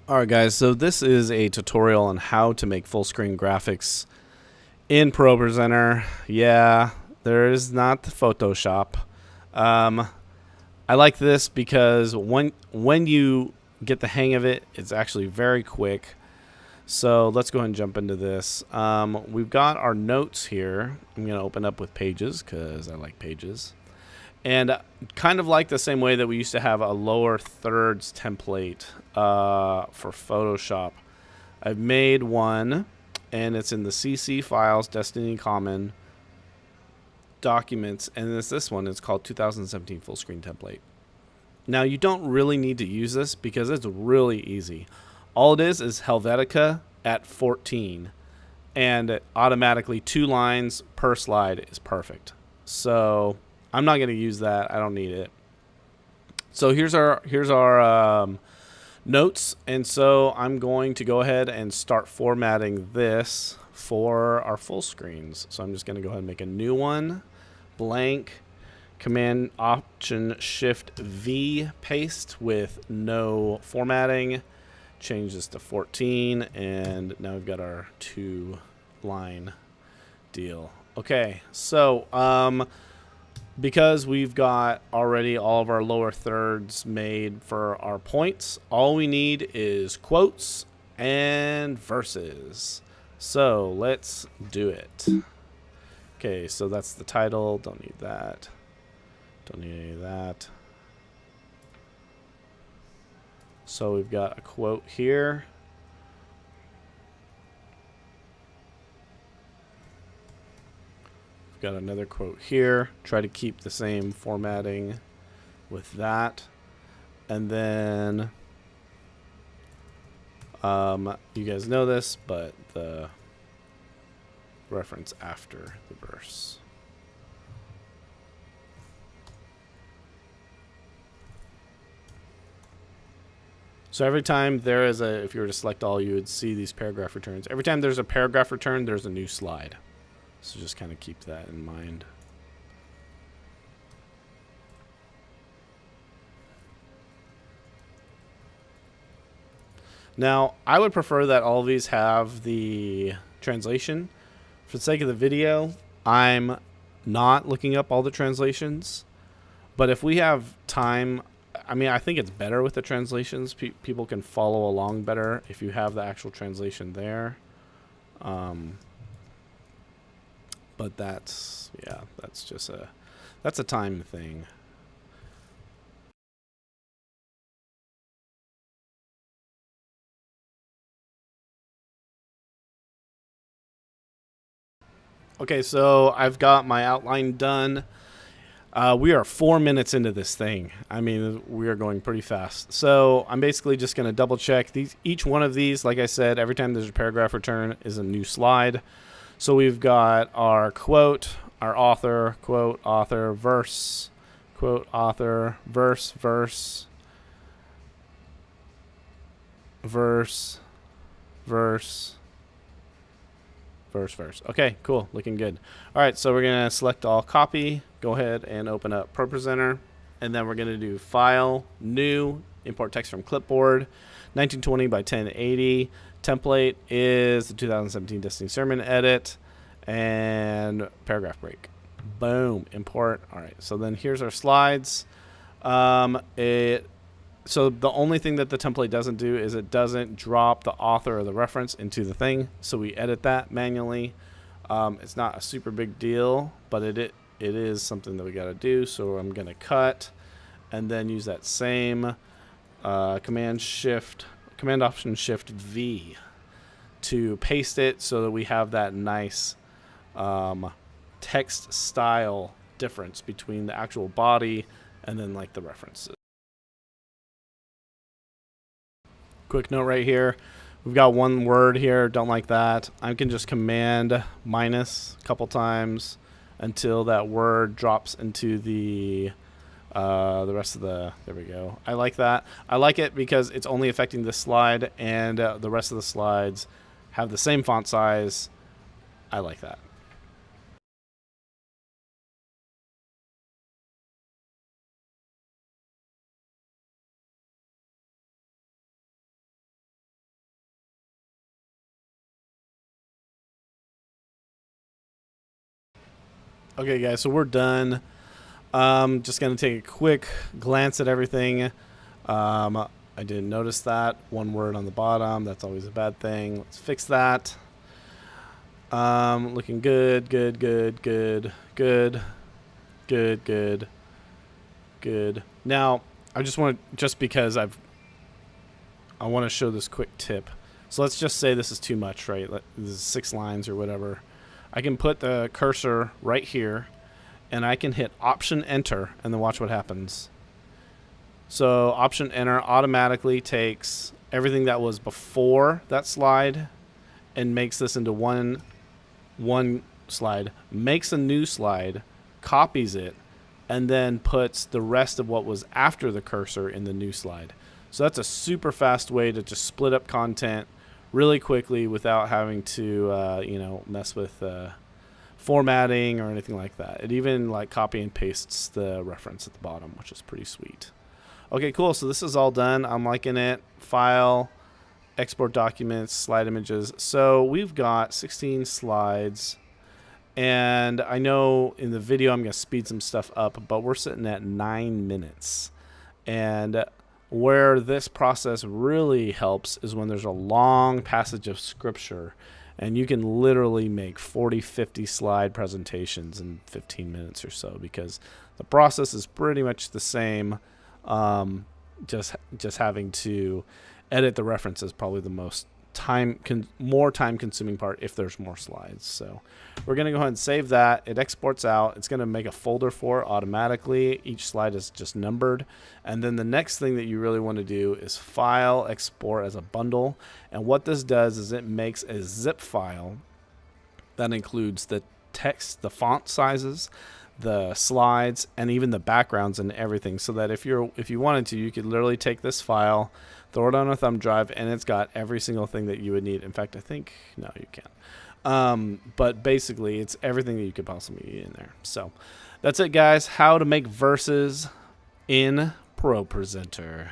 Alright guys, so this is a tutorial on how to make full screen graphics in ProPresenter. Yeah, there is not the Photoshop. I like this because when you get the hang of it, it's actually very quick. So let's go ahead and jump into this. We've got our notes here. I'm going to open up with Pages because I like Pages. And kind of like the same way that we used to have a lower thirds template for Photoshop, I've made one, and it's in the CC files, Destiny Common documents, and it's this one. It's called 2017 Full Screen Template. Now, you don't really need to use this because it's really easy. All it is Helvetica at 14, and automatically 2 lines per slide is perfect. So I'm not going to use that. I don't need it. So here's our notes, and so I'm going to go ahead and start formatting this for our full screens. So I'm just going to go ahead and make a new one, blank, Command Option Shift V, paste with no formatting. Change this to 14, and now we've got our 2-line deal. Okay, so because we've got already all of our lower thirds made for our points, all we need is quotes and verses. So let's do it. Okay, so that's the title. Don't need that. Don't need any of that. So we've got a quote here. We've got another quote here. Try to keep the same formatting with that. And then you guys know this, but the reference after the verse. So every time there is if you were to select all, you would see these paragraph returns. Every time there's a paragraph return, there's a new slide. So just kind of keep that in mind. Now, I would prefer that all of these have the translation. For the sake of the video, I'm not looking up all the translations. But if we have time, I mean, I think it's better with the translations. People can follow along better if you have the actual translation there. But that's just that's a time thing. Okay, so I've got my outline done. We are 4 minutes into this thing. I mean, we are going pretty fast. So I'm basically just going to double check these. Each one of these, like I said, every time there's a paragraph return is a new slide. So we've got our quote, our author, quote, author, verse, quote, author, verse, verse, verse, verse, verse. Okay, cool. Looking good. All right, so we're going to select all, copy, go ahead and open up ProPresenter, and then we're going to do File, New, Import Text from Clipboard, 1920 by 1080. Template is the 2017 Destiny Sermon edit, and paragraph break. Boom, import. All right, so then here's our slides. So the only thing that the template doesn't do is it doesn't drop the author or the reference into the thing. So we edit that manually. It's not a super big deal, but it is something that we got to do. So I'm going to cut and then use that same Command Option Shift V to paste it so that we have that nice text style difference between the actual body and then like the references. Quick note right here, we've got one word here, don't like that. I can just Command minus a couple times until that word drops into the rest of the, there we go. I like that. I like it because it's only affecting this slide, and the rest of the slides have the same font size. I like that. Okay, guys, so we're done. Just going to take a quick glance at everything. I didn't notice that. One word on the bottom. That's always a bad thing. Let's fix that. Looking good, good, good, good, good, good, good, good. Now, I just want to, just because I want to show this quick tip. So let's just say this is too much, right? This is 6 lines or whatever. I can put the cursor right here, and I can hit Option Enter, and then watch what happens. So Option Enter automatically takes everything that was before that slide and makes this into one slide, makes a new slide, copies it, and then puts the rest of what was after the cursor in the new slide. So that's a super fast way to just split up content really quickly without having to mess with formatting or anything like that. It even like copy and pastes the reference at the bottom, which is pretty sweet. Okay, cool. So this is all done. I'm liking it. File, export documents, slide images. So we've got 16 slides, and I know in the video I'm going to speed some stuff up, but we're sitting at 9 minutes. And where this process really helps is when there's a long passage of scripture, and you can literally make 40, 50 slide presentations in 15 minutes or so, because the process is pretty much the same. Just having to edit the reference is probably the most more time consuming part if there's more slides. So we're going to go ahead and save that. It exports out. It's going to make a folder for it automatically. Each slide is just numbered. And then the next thing that you really want to do is file, export as a bundle. And what this does is it makes a zip file that includes the text, the font sizes, the slides, and even the backgrounds and everything, so that if you wanted to, you could literally take this file, throw it on a thumb drive, and it's got every single thing that you would need. In fact, I think, no, you can't. But basically, it's everything that you could possibly need in there. So that's it, guys. How to make verses in ProPresenter.